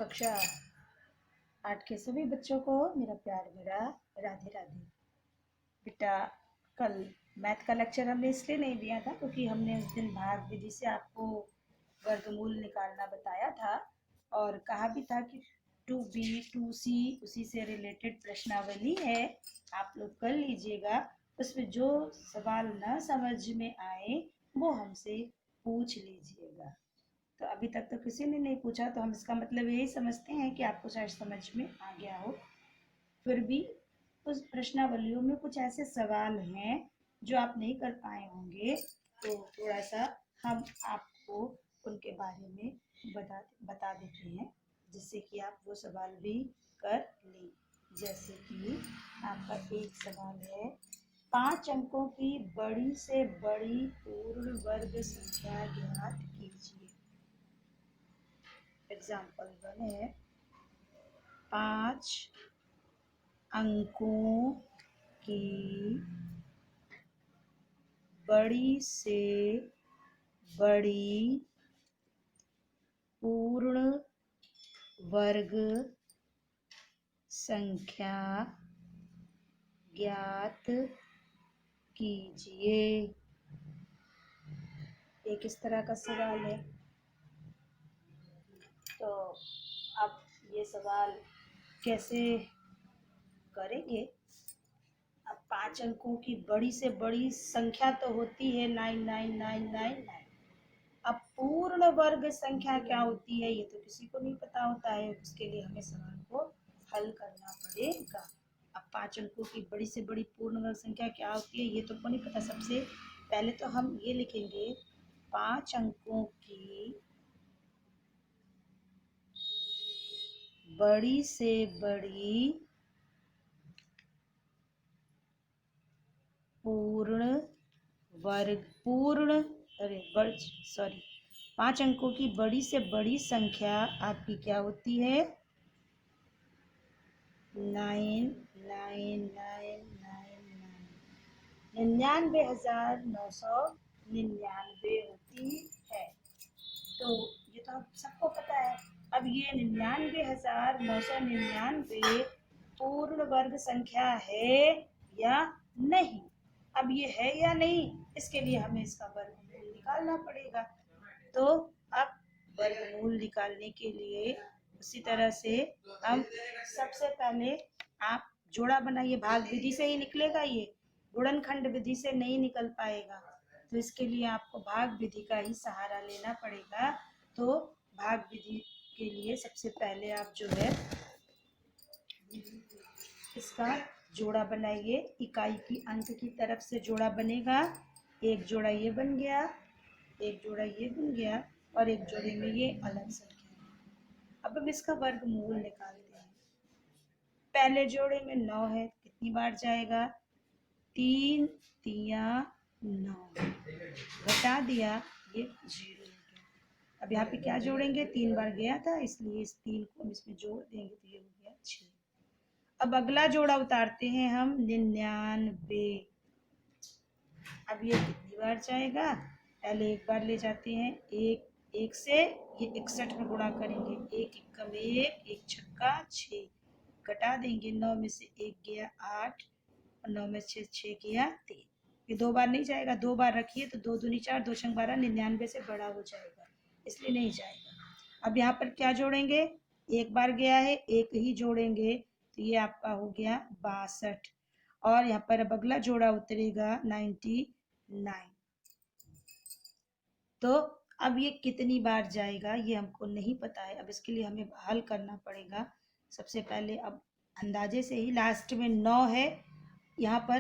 कक्षा 8 के सभी बच्चों को मेरा प्यार भरा राधे राधे। बेटा, कल मैथ का लेक्चर हमने इसलिए नहीं दिया था क्योंकि हमने उस दिन भाग विधि से आपको वर्गमूल निकालना बताया था और कहा भी था कि 2b 2c उसी से रिलेटेड प्रश्नावली है, आप लोग कर लीजिएगा। उसमें जो सवाल न समझ में आए वो हमसे पूछ लीजिएगा। तो अभी तक तो किसी ने नहीं पूछा, तो हम इसका मतलब यही समझते हैं कि आपको शायद समझ में आ गया हो। फिर भी उस प्रश्नावलियों में कुछ ऐसे सवाल हैं जो आप नहीं कर पाए होंगे, तो थोड़ा सा हम आपको उनके बारे में बता देते हैं जिससे कि आप वो सवाल भी कर लें। जैसे कि आपका एक सवाल है, 5 अंकों की बड़ी से बड़ी पूर्ण वर्ग संख्या ज्ञात कीजिए। एग्जाम्पल 1 है, 5 अंकों की बड़ी से बड़ी पूर्ण वर्ग संख्या ज्ञात कीजिए। एक इस तरह का सवाल है। तो अब ये सवाल कैसे करेंगे? अब 5 अंकों की बड़ी से बड़ी संख्या तो होती है 99999। अब पूर्ण वर्ग संख्या क्या होती है ये तो किसी को नहीं पता होता है, उसके लिए हमें सवाल को हल करना पड़ेगा। अब 5 अंकों की बड़ी से बड़ी पूर्ण वर्ग संख्या क्या होती है ये तो नहीं पता। सबसे पहले तो हम ये लिखेंगे, 5 अंकों की बड़ी से बड़ी पूर्ण वर्ग सॉरी 5 अंकों की बड़ी से बड़ी संख्या आपकी क्या होती है? 99,999 होती है। तो ये तो सबको पता है। अब ये 99,999 पूर्ण वर्ग संख्या है या नहीं? अब ये है या नहीं, इसके लिए हमें इसका वर्गमूल निकालना पड़ेगा। तो अब वर्गमूल निकालने के लिए उसी तरह से हम सबसे पहले आप जोड़ा बनाइए। भाग विधि से ही निकलेगा, ये गुणनखंड विधि से नहीं निकल पाएगा। तो इसके लिए आपको भाग विधि का ही सहारा लेना पड़ेगा। तो भाग विधि के लिए सबसे पहले आप जो है इसका जोड़ा बनाइए। इकाई की अंक की तरफ से जोड़ा बनेगा। एक जोड़ा ये बन गया, एक जोड़ा ये बन गया और एक जोड़े में ये अलग संख्या। अब हम इसका वर्गमूल निकालते हैं। पहले जोड़े में 9 है, कितनी बार जाएगा? 3 तिया 9, घटा दिया, ये 0 हो गया। अब यहाँ पे क्या जोड़ेंगे? 3 बार गया था इसलिए इस 3 को हम इसमें जोड़ देंगे तो ये हो गया 6। अब अगला जोड़ा उतारते हैं हम, 99। अब ये कितनी बार जाएगा? पहले एक बार ले जाते हैं, एक से ये 61 में गुणा करेंगे। एक इक्का में एक छक्का 6, घटा देंगे। 9 में से 1 गया 8 और 9 में से 6 गया 3। ये 2 बार नहीं जाएगा, 2 बार रखिए तो 2 दूनी 4, 2 छंग 12, 99 से बड़ा हो जाएगा, इसलिए नहीं जाएगा। अब यहाँ पर क्या जोड़ेंगे? एक बार गया है, एक ही जोड़ेंगे तो ये आपका हो गया 62। और यहाँ पर अब अगला जोड़ा उतरेगा 99। तो अब ये कितनी बार जाएगा ये हमको नहीं पता है। अब इसके लिए हमें हल करना पड़ेगा। सबसे पहले अब अंदाजे से ही, लास्ट में 9 है यहाँ पर,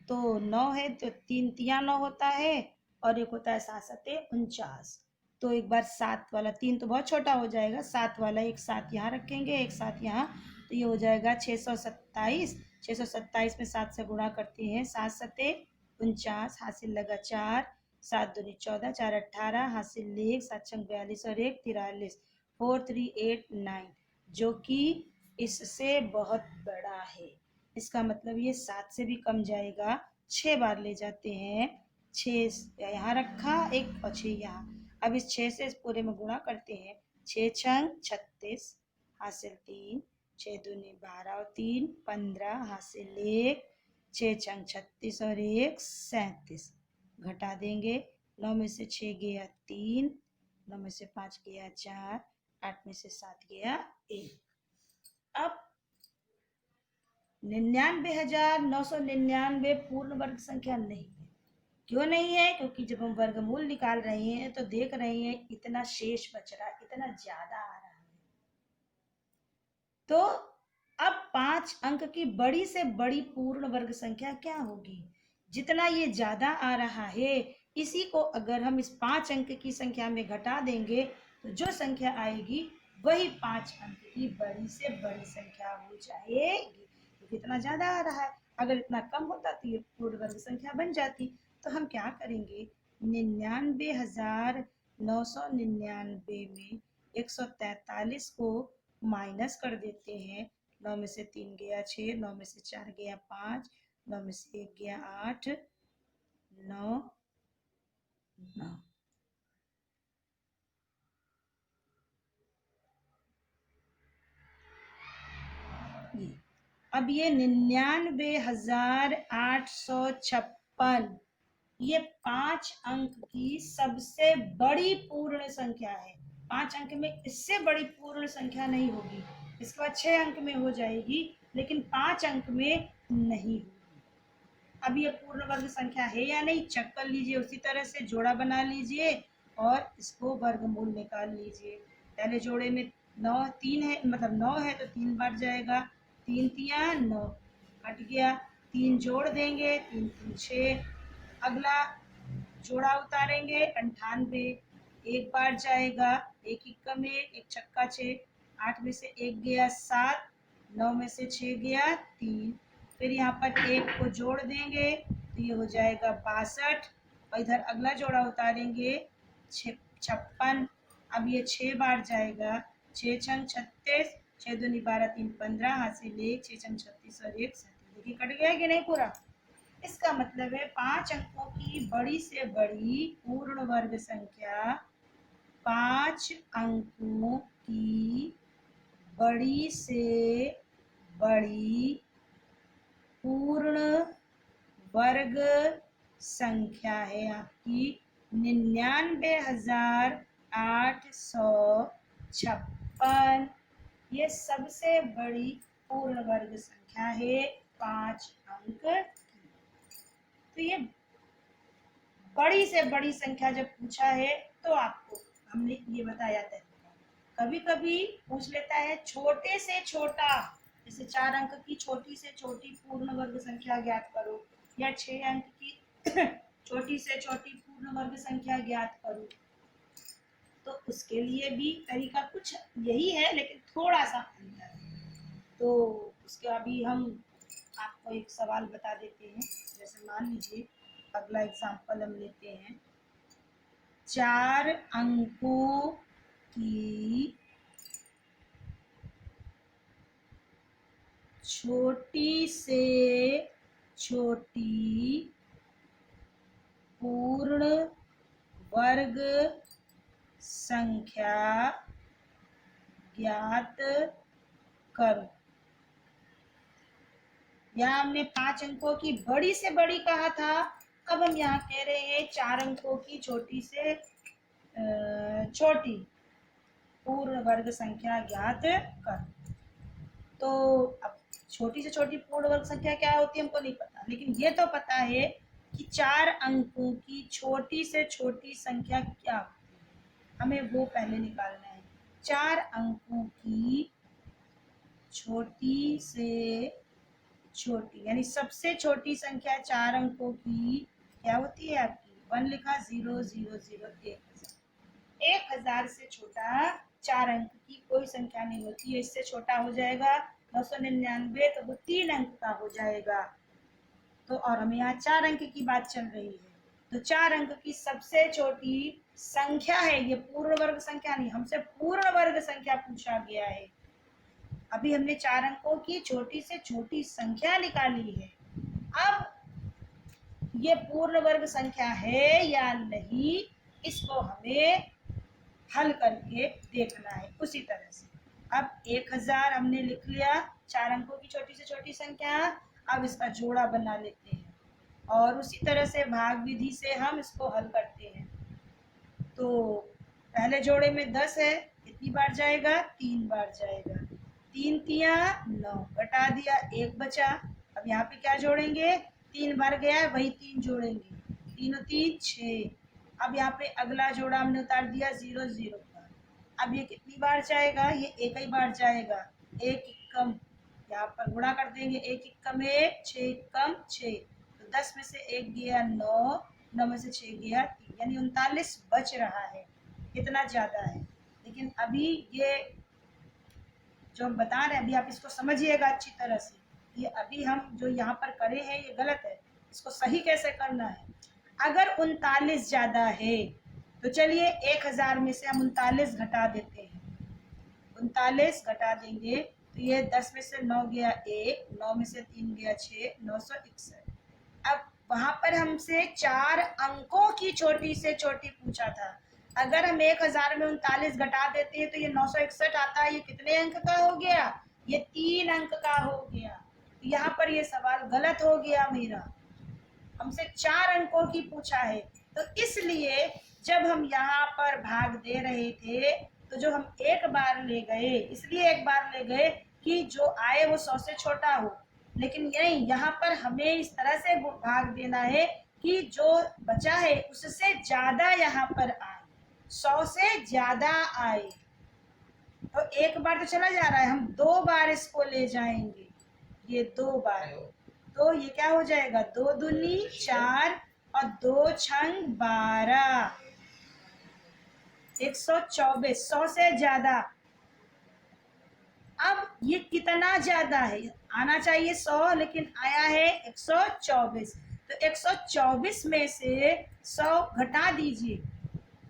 तो 9 है तो 3 तिया 9 होता है और एक होता है 7 सते 49। तो एक बार 7 वाला, 3 तो बहुत छोटा हो जाएगा, 7 वाला एक 7 यहाँ रखेंगे, एक 7 यहाँ, तो ये हो जाएगा 627। 627 में 7 से गुणा करते हैं, 7 सते 49, हासिल लगा 4, 7 दूनी 14, 4 18, हासिल 1, 7 छंग 42 और 1 43, 4389, जो कि इससे बहुत बड़ा है। इसका मतलब ये 7 से भी कम जाएगा। 6 बार ले जाते हैं, 6 यहाँ रखा एक और 6 यहाँ। अब इस 6 से इस पूरे में गुणा करते हैं, 6 छंग 36, हासिल 3, 6 दूनी 12 और 3 15, हासिल 1, 6 छंग 36 और 1 37। घटा देंगे, 9 में से 6 गया 3, 9 में से 5 गया 4, 8 में से 7 गया 1। अब 99,999 पूर्ण वर्ग संख्या नहीं है। क्यों नहीं है? क्योंकि जब हम वर्गमूल निकाल रहे हैं तो देख रहे हैं इतना शेष बच रहा है, इतना ज्यादा आ रहा है। तो अब 5 अंक की बड़ी से बड़ी पूर्ण वर्ग संख्या क्या होगी? जितना ये ज्यादा आ रहा है, इसी को अगर हम इस 5 अंक की संख्या में घटा देंगे तो जो संख्या आएगी वही 5 अंक की बड़ी से बड़ी संख्या हो जाएगी। तो इतना ज्यादा आ रहा है, अगर इतना कम होता तो ये पूर्ण वर्ग संख्या बन जाती। तो हम क्या करेंगे, 99,999 में 143 को माइनस कर देते हैं। 9 में से 3 गया 6, 9 में से 4 गया 5, 9 में से 1 गया 8, 9 9। ये अब ये 99,856 ये 5 अंक की सबसे बड़ी पूर्ण संख्या है। 5 अंक में इससे बड़ी पूर्ण संख्या नहीं होगी। इसके बाद 6 अंक में हो जाएगी, लेकिन 5 अंक में नहीं होगी। अब ये पूर्ण वर्ग संख्या है या नहीं चेक कर लीजिए। उसी तरह से जोड़ा बना लीजिए और इसको वर्गमूल निकाल लीजिए। पहले जोड़े में 9 3 है, मतलब 9 है तो 3 बार जाएगा, 3 तिया 9 हट गया, 3 जोड़ देंगे, 3 3 6। अगला जोड़ा उतारेंगे 98, एक बार जाएगा, एक इक्का में एक छक्का 6, 8 में से 1 गया 7, 9 में से 6 गया 3। फिर यहाँ पर एक को जोड़ देंगे तो ये हो जाएगा 62, और इधर अगला जोड़ा उतारेंगे 56। अब ये 6 बार जाएगा, 6 छंग 36, 6 दूनी 12, 3 15, हासिल 1, 6 छंग 36 और 1 37। देखिए कट गया कि नहीं पूरा। इसका मतलब है 5 अंकों की बड़ी से बड़ी पूर्ण वर्ग संख्या 5 अंकों की बड़ी से बड़ी पूर्ण वर्ग संख्या है आपकी 99,856। ये सबसे बड़ी पूर्ण वर्ग संख्या है 5 अंक की। तो ये बड़ी से बड़ी संख्या जब पूछा है तो आपको हमने ये बताया था। कभी कभी पूछ लेता है छोटे से छोटा, जैसे 4 अंक की छोटी से छोटी पूर्ण वर्ग संख्या ज्ञात करो, या 6 अंक की छोटी से छोटी पूर्ण वर्ग संख्या ज्ञात करो। तो उसके लिए भी तरीका कुछ यही है, लेकिन थोड़ा सा अंतर है। तो उसके अभी हम आपको एक सवाल बता देते हैं। जैसे मान लीजिए अगला एग्जाम्पल हम लेते हैं, 4 अंकों की छोटी से छोटी पूर्ण वर्ग संख्या ज्ञात करो। यहाँ हमने 5 अंकों की बड़ी से बड़ी कहा था, अब हम यहाँ कह रहे हैं 4 अंकों की छोटी से छोटी पूर्ण वर्ग संख्या ज्ञात कर। तो अब छोटी से छोटी पूर्ण वर्ग संख्या क्या होती है हमको नहीं पता, लेकिन ये तो पता है कि 4 अंकों की छोटी से छोटी संख्या क्या होती है, हमें वो पहले निकालना है। 4 अंकों की छोटी से छोटी यानी सबसे छोटी संख्या 4 अंकों की क्या होती है आपकी, 1 लिखा, 0 0 0 1000 से छोटा 4 अंक की कोई संख्या नहीं होती है। इससे छोटा हो जाएगा 999, तो वो 3 अंक का हो जाएगा। तो और हमें यहाँ 4 अंक की बात चल रही है, तो 4 अंक की सबसे छोटी संख्या है, ये पूर्ण वर्ग संख्या नहीं, हमसे पूर्ण वर्ग संख्या पूछा गया है। अभी हमने 4 अंकों की छोटी से छोटी संख्या निकाली है। अब ये पूर्ण वर्ग संख्या है या नहीं, इसको हमें हल करके देखना है। उसी तरह से अब 1000 हमने लिख लिया, 4 अंकों की छोटी से छोटी संख्या। अब इसका जोड़ा बना लेते हैं और उसी तरह से भाग विधि से हम इसको हल करते हैं। तो पहले जोड़े में 10 है, कितनी बार जाएगा? 3 बार जाएगा। 3 तिया 9, घटा दिया 1 बचा। अब यहाँ पे क्या जोड़ेंगे? 3 बार गया है, वही 3 जोड़ेंगे। 3 और 3 6। अब यहाँ पे अगला जोड़ा हमने उतार दिया 0 0 का। अब ये कितनी बार जाएगा? ये एक ही बार जाएगा। 1 एकम, यहाँ पर गुणा कर देंगे। 1 एकम 1, 6 एकम 6। तो 10 में से 1 गया 9, 9 में से 6 गया 3, यानी 39 बच रहा है। कितना ज्यादा है। लेकिन अभी ये जो हम बता रहे हैं, अभी आप इसको समझिएगा अच्छी तरह से। ये अभी हम जो यहाँ पर करे हैं ये गलत है, इसको सही कैसे करना है। अगर 39 ज्यादा है तो चलिए 1000 में से हम 39 घटा देते हैं। 39 घटा देंगे तो ये 10 में से 9 गया 1, 9 में से 3 गया 6, 961। अब वहां पर हमसे 4 अंकों की छोटी से छोटी पूछा था। अगर हम 1000 में 39 घटा देते हैं तो ये 961 आता है। ये कितने अंक का हो गया? ये 3 अंक का हो गया। तो यहाँ पर ये सवाल गलत हो गया मेरा। हमसे 4 अंकों की पूछा है, तो इसलिए जब हम यहाँ पर भाग दे रहे थे तो जो हम एक बार ले गए, इसलिए एक बार ले गए कि जो आए वो 100 से छोटा हो। लेकिन यही यहाँ पर हमें इस तरह से भाग देना है कि जो बचा है उससे ज्यादा यहाँ पर आए, 100 से ज्यादा आए। तो एक बार तो चला जा रहा है, हम 2 बार इसको ले जाएंगे। ये 2 बार, तो ये क्या हो जाएगा? 2 दूनी 4 और 2 छंग 12, 124, 100 से ज्यादा। अब ये कितना ज्यादा है? आना चाहिए 100, लेकिन आया है 124। तो 124 में से 100 घटा दीजिए,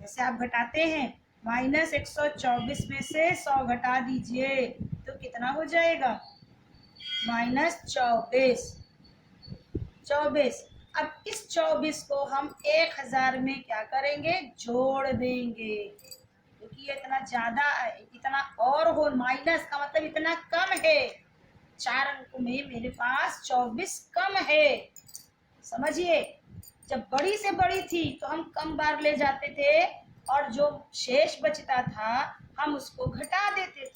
जैसे आप घटाते हैं। माइनस 124 में से 100 घटा दीजिए तो कितना हो जाएगा? -24। 24। अब इस 24 को हम 1000 में क्या करेंगे? जोड़ देंगे, क्योंकि ये इतना ज्यादा है। इतना और हो, माइनस का मतलब इतना कम है। 4 अंकों में मेरे पास 24 कम है। समझिए, जब बड़ी से बड़ी थी तो हम कम बार ले जाते थे और जो शेष बचता था हम उसको घटा देते थे।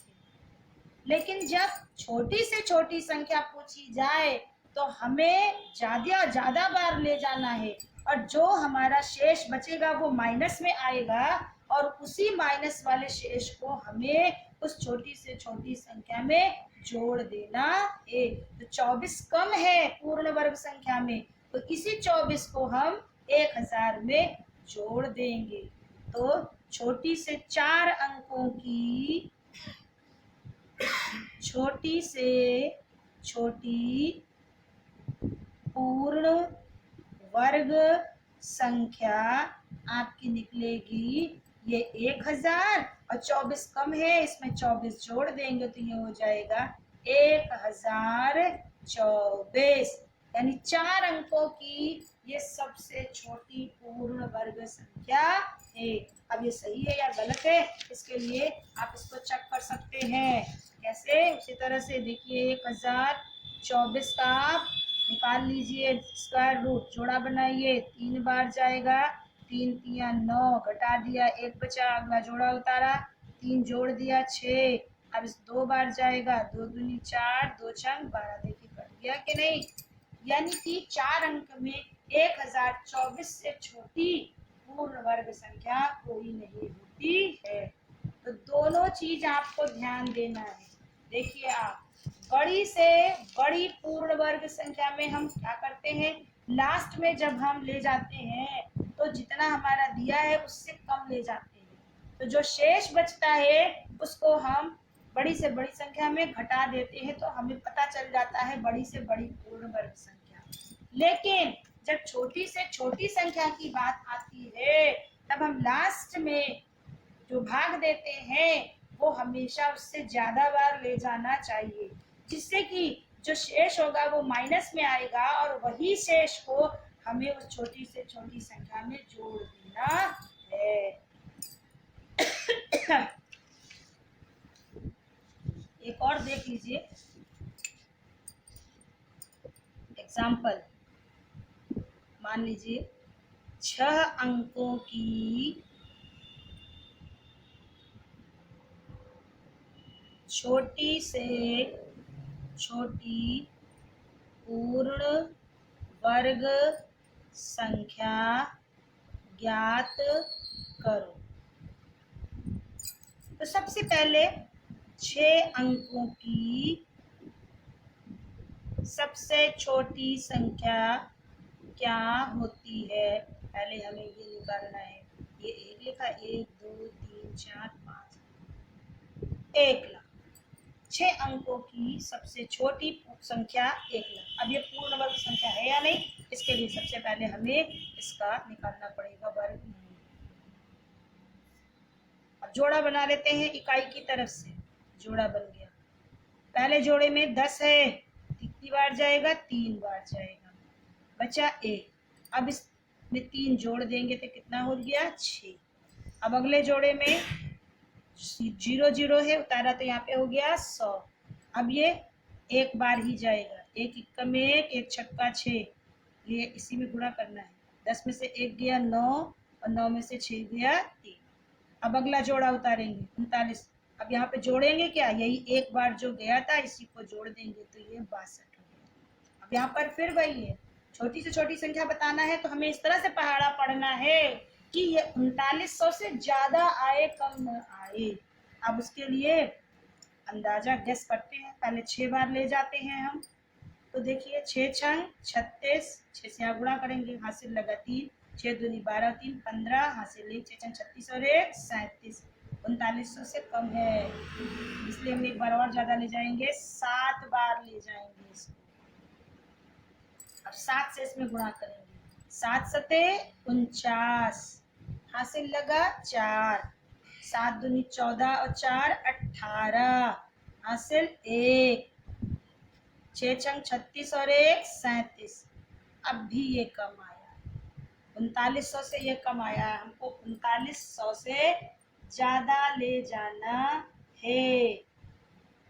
लेकिन जब छोटी से छोटी संख्या पूछी जाए तो हमें ज्यादा बार ले जाना है, और जो हमारा शेष बचेगा वो माइनस में आएगा, और उसी माइनस वाले शेष को हमें उस छोटी से छोटी संख्या में जोड़ देना है। तो 24 कम है पूर्ण वर्ग संख्या में, तो इसी 24 को हम 1000 में जोड़ देंगे। तो छोटी से 4 अंकों की छोटी से छोटी पूर्ण वर्ग संख्या आपकी निकलेगी ये 1000, और 24 कम है, इसमें 24 जोड़ देंगे तो ये हो जाएगा 1024, यानी 4 अंकों की ये सबसे छोटी पूर्ण वर्ग संख्या है। अब ये सही है या गलत है, इसके लिए आप इसको चेक कर सकते हैं। कैसे? उसी तरह से देखिए, 1024 का आप निकाल लीजिए स्क्वायर रूट, जोड़ा बनाइए। 3 बार जाएगा, 3 तिया 9, घटा दिया 1 बचा, अगला जोड़ा उतारा, 3 जोड़ दिया 6। अब इस 2 बार जाएगा, 2 दूनी 4, 2 छंग 12। देखिए कट गया कि नहीं? यानी कि 4 अंक में 1024 से छोटी पूर्ण वर्ग संख्या कोई नहीं होती है। तो दोनों चीज आपको ध्यान देना है। देखिए, आप बड़ी से बड़ी पूर्ण वर्ग संख्या में हम क्या करते हैं? लास्ट में जब हम ले जाते हैं तो जितना हमारा दिया है उससे कम ले जाते हैं, तो जो शेष बचता है उसको हम बड़ी से बड़ी संख्या में घटा देते हैं, तो हमें पता चल जाता है बड़ी से बड़ी पूर्ण वर्ग संख्या। लेकिन जब छोटी से छोटी संख्या की बात आती है तब हम लास्ट में जो भाग देते हैं वो हमेशा उससे ज्यादा बार ले जाना चाहिए, जिससे कि जो शेष होगा वो माइनस में आएगा, और वही शेष को हमें उस छोटी से छोटी संख्या में जोड़ देना है। एक और देख लीजिए एग्जाम्पल। मान लीजिए 6 अंकों की छोटी से छोटी पूर्ण वर्ग संख्या ज्ञात करो। तो सबसे पहले 6 अंकों की सबसे छोटी संख्या क्या होती है, पहले हमें ये निकालना है। ये एक लिखा, 1 2 3 4 5, 1,00,000। 6 अंकों की सबसे छोटी संख्या 1,00,000। अब ये पूर्ण वर्ग संख्या है या नहीं, इसके लिए सबसे पहले हमें इसका निकालना पड़ेगा वर्गमूल। अब जोड़ा बना लेते हैं इकाई की तरफ से। जोड़ा बन गया, पहले जोड़े में 10 है, कितनी बार जाएगा, 3 बार जाएगा, बचा 1। अब इसमें 3 जोड़ देंगे तो कितना हो गया, 6। अब अगले जोड़े में 0 0 है, उतारा तो यहाँ पे हो गया 100। अब ये एक बार ही जाएगा, 1 इक्का में 1, 1 छक्का 6, ये इसी में गुणा करना है। 10 में से 1 गया 9, और 9 में से 6 गया 3। अब अगला जोड़ा उतारेंगे 39। अब यहाँ पे जोड़ेंगे क्या, यही एक बार जो गया था इसी को जोड़ देंगे तो ये 62 हो गया। अब यहाँ पर फिर वही है, छोटी से छोटी संख्या बताना है तो हमें इस तरह से पहाड़ा पढ़ना है कि ये 3900 से ज्यादा आए कम न आए। अब उसके लिए अंदाजा गेस करते हैं, पहले 6 बार ले जाते हैं हम। तो देखिए 6 छंग 36, 6 से यहाँ गुणा करेंगे, हासिल लगा 3, 6 दूनी 12, 3 15, हासिल 1, 6 छंग 36 और 1 37। 3900 से कम है, इसलिए हम एक बार और ज्यादा ले जाएंगे, 7 बार ले जाएंगे इसको। अब 7 से इसमें गुणा करेंगे, 7 सते 49, हासिल लगा 4, 7 दूनी 14 और 4 18, हासिल 1, 6 छंग 36 और 1 37। अब भी ये कम आया, 3900 से ये कम आया, हमको 3900 से ज्यादा ले जाना है।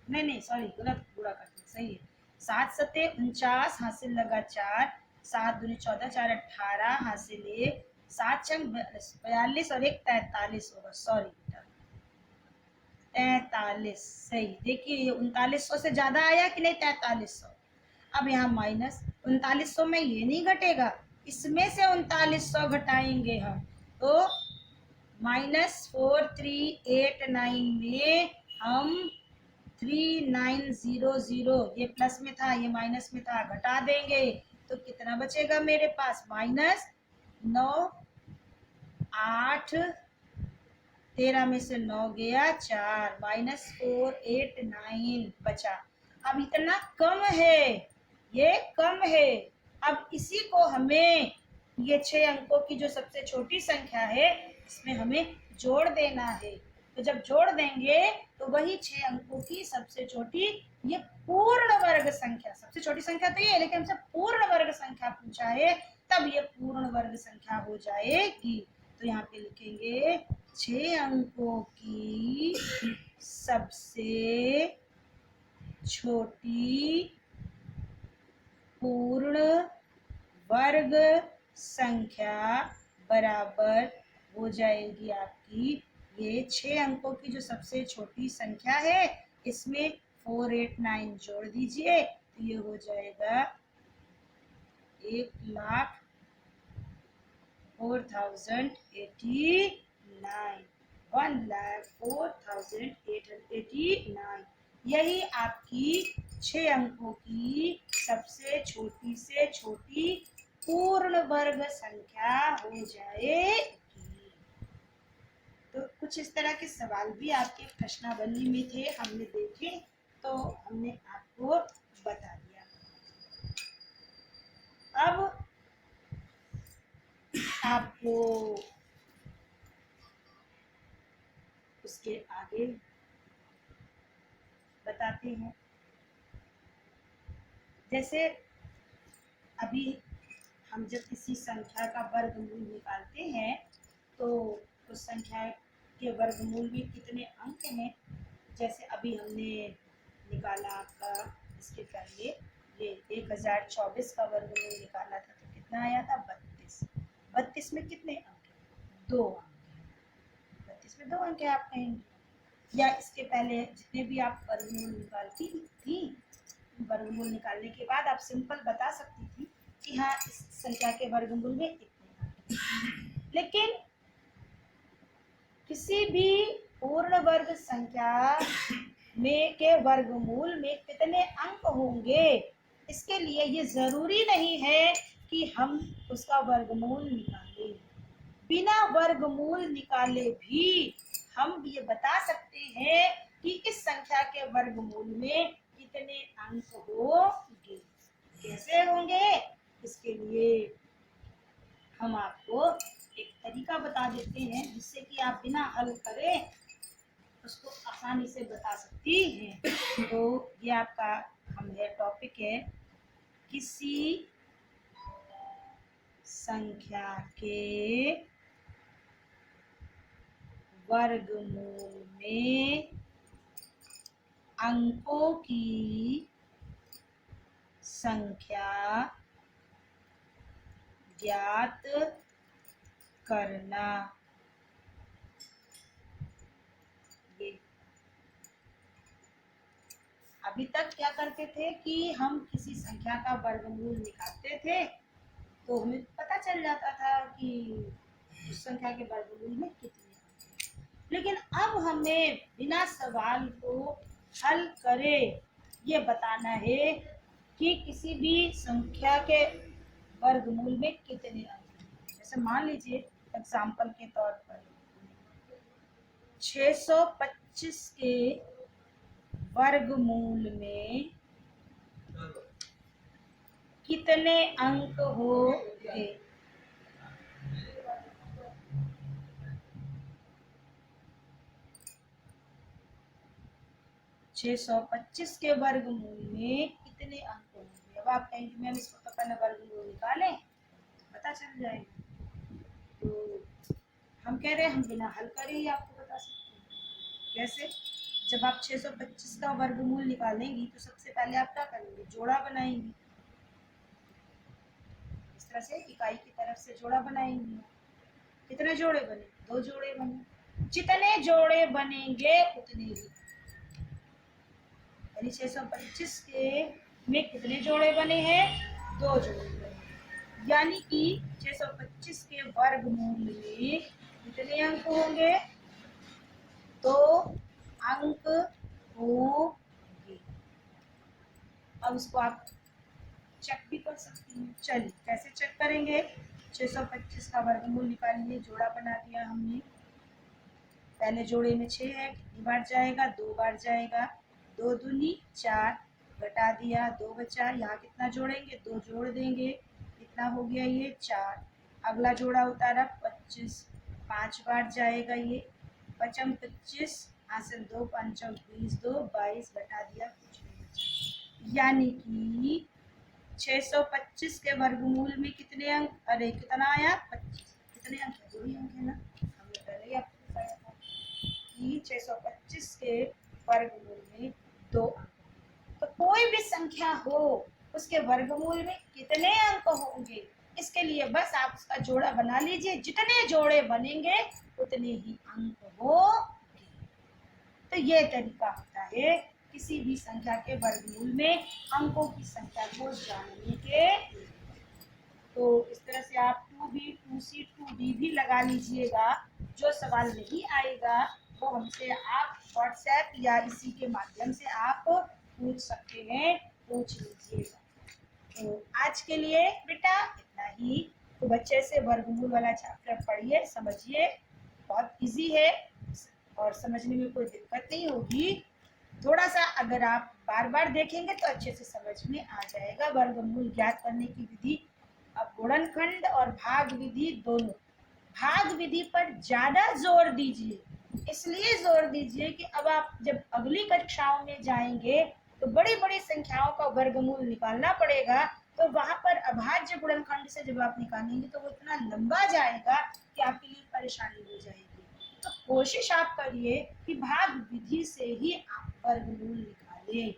नहीं सॉरी, गलत पूरा करते, सही है। 7 सते 49, हासिल लगा 4, 7 दूनी 14, 4 18, हासिल 1, 7 छंग 42 और 1 43 होगा, सॉरी 43, सही। देखिए ये 3900 से ज्यादा आया कि नहीं, 4300। अब यहाँ माइनस 3900 में ये नहीं घटेगा, इसमें से 3900 घटाएंगे हम, तो -4389 में हम 3900, ये प्लस में था ये माइनस में था, घटा देंगे तो कितना बचेगा मेरे पास, -9 8, 13 में से 9 गया 4, -489 बचा। अब इतना कम है, ये कम है। अब इसी को हमें, ये 6 अंकों की जो सबसे छोटी संख्या है इसमें हमें जोड़ देना है। तो जब जोड़ देंगे तो वही 6 अंकों की सबसे छोटी, ये पूर्ण वर्ग संख्या, सबसे छोटी संख्या तो ये है, लेकिन हमसे पूर्ण वर्ग संख्या पूछा है, तब ये पूर्ण वर्ग संख्या हो जाएगी। तो यहाँ पे लिखेंगे 6 अंकों की सबसे छोटी पूर्ण वर्ग संख्या बराबर हो जाएगी आपकी, ये 6 अंकों की जो सबसे छोटी संख्या है इसमें 489 जोड़ दीजिए तो ये हो जाएगा 1,04,089, 1,04,889। यही आपकी 6 अंकों की सबसे छोटी से छोटी पूर्ण वर्ग संख्या हो जाएगी। तो कुछ इस तरह के सवाल भी आपके प्रश्नावली में थे, हमने देखे तो हमने आपको बता दिया। अब आपको उसके आगे बताते हैं। जैसे अभी हम जब किसी संख्या का वर्गमूल निकालते हैं तो उस संख्या के वर्गमूल में कितने अंक हैं, जैसे अभी हमने निकाला आपका इसके पहले, ये 1024 का वर्गमूल निकाला था तो कितना आया था 32। 32 में कितने अंक है? 2 अंक। 32 में 2 अंक है आप कहेंगे। या इसके पहले जितने भी आप वर्गमूल निकालती थी, वर्गमूल निकालने के बाद आप सिंपल बता सकती थी कि हाँ इस संख्या के वर्गमूल में इतने अंक। लेकिन किसी भी पूर्ण वर्ग संख्या में के वर्गमूल में कितने अंक होंगे, इसके लिए ये जरूरी नहीं है कि हम उसका वर्गमूल निकालें। बिना वर्गमूल निकाले भी हम ये बता सकते हैं कि इस संख्या के वर्गमूल में कितने अंक होंगे। कैसे होंगे, इसके लिए हम आपको एक तरीका बता देते हैं जिससे कि आप बिना हल करे उसको आसानी से बता सकती हैं। तो ये आपका हमारा टॉपिक है, किसी संख्या के वर्गमूल में अंकों की संख्या ज्ञात करना। ये अभी तक क्या करते थे कि हम किसी संख्या का वर्गमूल निकालते थे तो हमें पता चल जाता था कि उस संख्या के वर्गमूल में कितने अंक हैं। लेकिन अब हमें बिना सवाल को हल करे ये बताना है कि किसी भी संख्या के वर्गमूल में कितने अंक हैं। जैसे मान लीजिए एग्जाम्पल के तौर पर 625 के वर्गमूल में कितने अंक होंगे। 625 के वर्गमूल में कितने अंक होंगे। अब आप कहेंगे मैम इसको तो पहले वर्गमूल निकालें तो पता चल जाएगा। तो हम कह रहे हैं हम बिना हल करे ही आपको बता सकते हैं। कैसे? जब आप 625 का वर्गमूल निकालेंगी तो सबसे पहले आप क्या करेंगे, जोड़ा बनाएंगी। इस तरह से इकाई की तरफ से जोड़ा बनाएंगी। कितने जोड़े बने? 2 जोड़े बने। जितने जोड़े बनेंगे उतने ही, यानी 625 के में कितने जोड़े बने हैं? 2 जोड़े बने। यानी कि 625 के वर्गमूल में कितने अंक होंगे? 2 अंक होंगे। अब उसको आप चेक भी कर सकती हैं। चलिए कैसे चेक करेंगे? 625 का वर्गमूल निकालिए, जोड़ा बना दिया हमने। पहले जोड़े में 6 है, कितनी बार जाएगा? 2 बार जाएगा। 2 दूनी 4, घटा दिया 2 बचा। यहाँ कितना जोड़ेंगे? 2 जोड़ देंगे, कितना हो गया ये? 4। अगला जोड़ा उतारा 25, 5 बार जाएगा ये। 5 25, हासिल 2 5 20, 2 22, घटा दिया कुछ नहीं बचा। यानी कि 625 के वर्गमूल में कितने अंक? अरे कितना आया? 25। कितने अंक है? 2 ही अंक है ना, हमने पहले ही आपको बताया था कि 625 के वर्गमूल में 2 अंक। तो कोई भी संख्या हो उसके वर्गमूल में कितने अंक होंगे, इसके लिए बस आप उसका जोड़ा बना लीजिए। जितने जोड़े बनेंगे उतने ही अंक होंगे। तो ये तरीका होता है किसी भी संख्या के वर्गमूल में अंकों की संख्या को जानने के। तो इस तरह से आप 2B 2C 2D भी लगा लीजिएगा। जो सवाल नहीं आएगा वो हमसे आप व्हाट्सएप या इसी के माध्यम से आप पूछ सकते हैं, पूछ लीजिएगा। तो आज के लिए बेटा इतना ही। तो बच्चे से वर्गमूल वाला चैप्टर पढ़िए, समझिए, बहुत इजी है और समझने में कोई दिक्कत नहीं होगी। थोड़ा सा अगर आप बार बार देखेंगे तो अच्छे से समझ में आ जाएगा। वर्गमूल ज्ञात करने की विधि, अब गुणनखंड और भाग विधि दोनों, भाग विधि पर ज्यादा जोर दीजिए। इसलिए जोर दीजिए कि अब आप जब अगली कक्षाओं में जाएंगे तो बड़ी बड़ी संख्याओं का वर्गमूल निकालना पड़ेगा। तो वहां पर अभाज्य गुणनखंड से जब आप निकालेंगे तो वो इतना लंबा जाएगा कि आपके लिए परेशानी हो जाएगी। तो कोशिश आप करिए कि भाग विधि से ही आप वर्गमूल निकालें।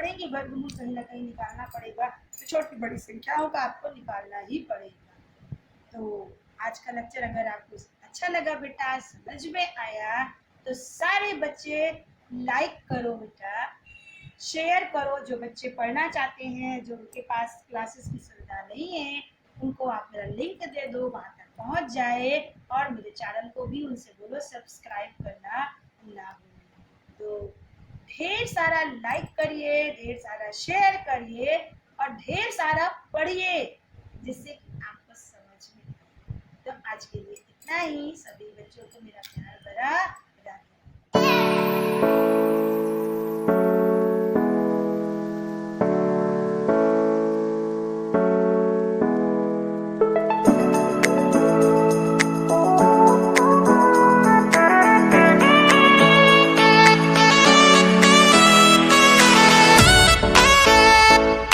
पड़ेंगी, वर्गमूल कहीं ना कहीं निकालना पड़ेगा, तो छोटी बड़ी संख्याओं का आपको निकालना ही पड़ेगा। तो आज का लेक्चर अगर आपको अच्छा लगा बेटा, समझ में आया, तो सारे बच्चे लाइक करो बेटा, शेयर करो। जो बच्चे पढ़ना चाहते हैं, जो उनके पास क्लासेस की सुविधा नहीं है, उनको आप मेरा लिंक दे दो, वहाँ तक पहुँच जाए। और मेरे चैनल को भी उनसे बोलो सब्सक्राइब करना ना भूलें। तो ढेर सारा लाइक करिए, ढेर सारा शेयर करिए और ढेर सारा पढ़िए, जिससे कि आपको समझ में आए। तो आज के लिए इतना ही। सभी बच्चों को मेरा प्यार भरा